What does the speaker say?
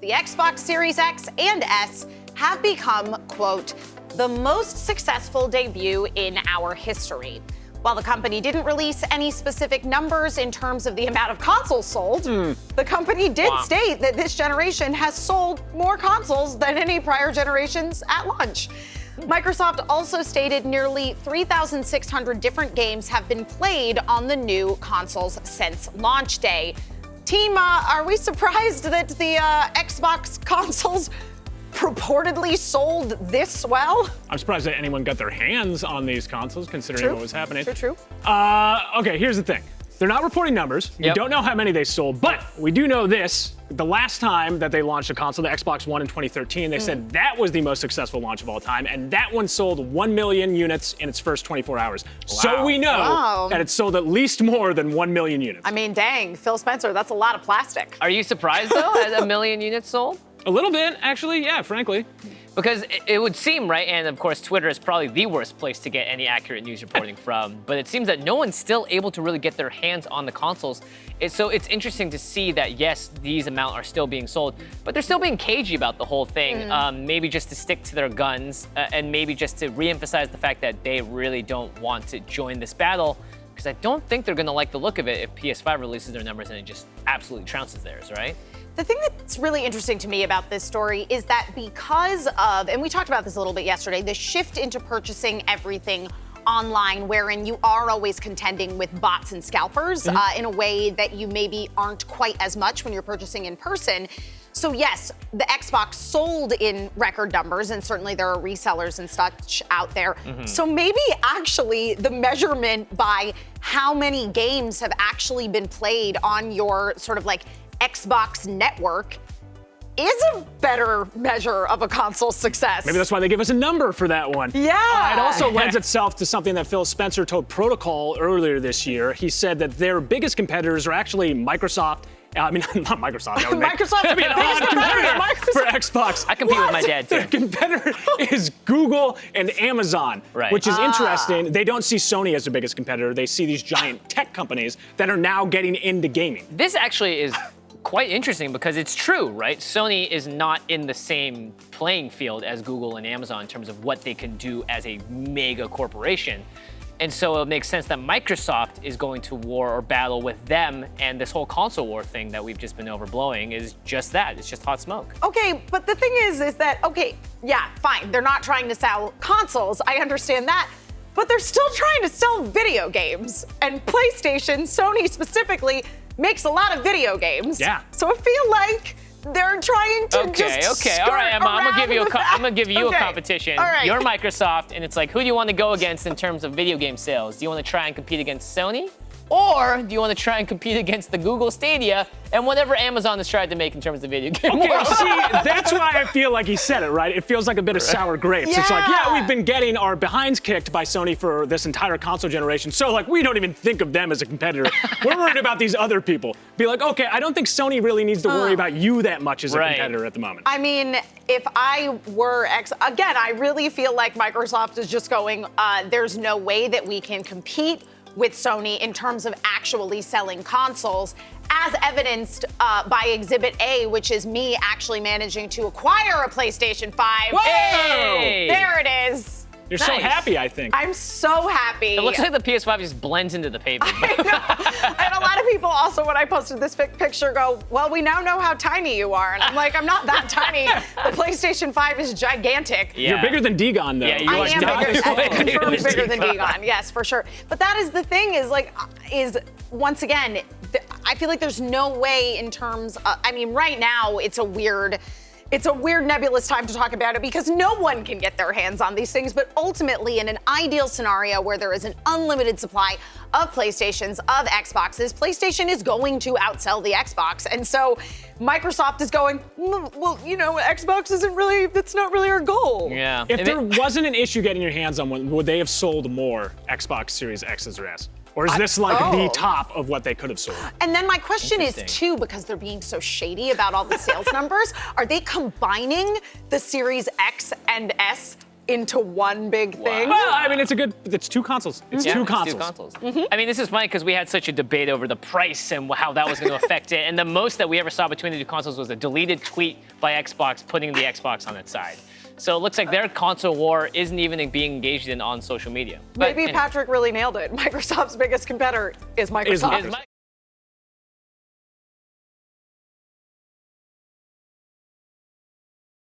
the Xbox Series X and S have become, quote, the most successful debut in our history. While the company didn't release any specific numbers in terms of the amount of consoles sold, the company did state that this generation has sold more consoles than any prior generations at launch. Microsoft also stated nearly 3,600 different games have been played on the new consoles since launch day. Team, are we surprised that the Xbox consoles purportedly sold this well? I'm surprised that anyone got their hands on these consoles, considering what was happening. True. Okay, here's the thing. They're not reporting numbers. We don't know how many they sold, but we do know this. The last time that they launched a console, the Xbox One in 2013, they said that was the most successful launch of all time, and that one sold 1 million units in its first 24 hours. So we know that it sold at least more than 1 million units. I mean, dang, Phil Spencer, that's a lot of plastic. Are you surprised, though, at 1 million units sold? A little bit, actually, yeah, frankly. Because it would seem, right, and of course Twitter is probably the worst place to get any accurate news reporting from, but it seems that no one's still able to really get their hands on the consoles. So it's interesting to see that, yes, these amounts are still being sold, but they're still being cagey about the whole thing, maybe just to stick to their guns, and maybe just to reemphasize the fact that they really don't want to join this battle, because I don't think they're gonna like the look of it if PS5 releases their numbers and it just absolutely trounces theirs, right? The thing that's really interesting to me about this story is that because of, and we talked about this a little bit yesterday, the shift into purchasing everything online, wherein you are always contending with bots and scalpers in a way that you maybe aren't quite as much when you're purchasing in person. So yes, the Xbox sold in record numbers, and certainly there are resellers and such out there. So maybe actually the measurement by how many games have actually been played on your sort of like Xbox network is a better measure of a console's success. Maybe that's why they give us a number for that one. Yeah. It also lends itself to something that Phil Spencer told Protocol earlier this year. He said that their biggest competitors are actually Microsoft. I mean, not Microsoft. That would make Microsoft's be an odd competitor for Xbox. I compete with my dad, too. Their competitor is Google and Amazon, which is interesting. They don't see Sony as their biggest competitor. They see these giant tech companies that are now getting into gaming. This actually is quite interesting because it's true, right? Sony is not in the same playing field as Google and Amazon in terms of what they can do as a mega corporation. And so it makes sense that Microsoft is going to war or battle with them, and this whole console war thing that we've just been overblowing is just that. It's just hot smoke. Okay, but the thing is that, okay, yeah, fine. They're not trying to sell consoles. I understand that. But they're still trying to sell video games. And PlayStation, Sony specifically, makes a lot of video games. Yeah. So I feel like they're trying to Okay, all right, Emma, I'm gonna give you a competition. All right. You're Microsoft, and it's like, who do you want to go against in terms of video game sales? Do you want to try and compete against Sony? Or do you want to try and compete against the Google Stadia and whatever Amazon has tried to make in terms of video game Okay, see, that's why I feel like he said it, right? It feels like a bit of sour grapes. It's like, yeah, we've been getting our behinds kicked by Sony for this entire console generation, so like we don't even think of them as a competitor. We're worried about these other people. Be like, okay, I don't think Sony really needs to worry about you that much as a competitor at the moment. I mean, if I were again, I really feel like Microsoft is just going, there's no way that we can compete with Sony in terms of actually selling consoles, as evidenced by Exhibit A, which is me actually managing to acquire a PlayStation 5. Hey! There it is. You're so happy, I think. I'm so happy. It looks like the PS5 just blends into the pavement. I know. And a lot of people also, when I posted this picture, go, well, we now know how tiny you are. And I'm like, I'm not that tiny. The PlayStation 5 is gigantic. Yeah. You're bigger than Dagon, though. Yeah, you I are am bigger than Dagon. Dagon, yes, for sure. But that is the thing is once again, I feel like there's no way in terms of, I mean, right now it's a weird nebulous time to talk about it because no one can get their hands on these things. But ultimately, in an ideal scenario where there is an unlimited supply of PlayStations, of Xboxes, PlayStation is going to outsell the Xbox. And so Microsoft is going, well, you know, Xbox that's not really our goal. Yeah. If there wasn't an issue getting your hands on one, would they have sold more Xbox Series X's or S? Or is this like the top of what they could have sold? And then my question is too, because they're being so shady about all the sales numbers, are they combining the Series X and S into one big thing. Well, I mean, it's two consoles. It's two consoles. I mean, this is funny because we had such a debate over the price and how that was going to affect it. And the most that we ever saw between the two consoles was a deleted tweet by Xbox putting the Xbox on its side. So it looks like their console war isn't even being engaged in on social media. But Maybe anyway. Patrick really nailed it. Microsoft's biggest competitor is Microsoft.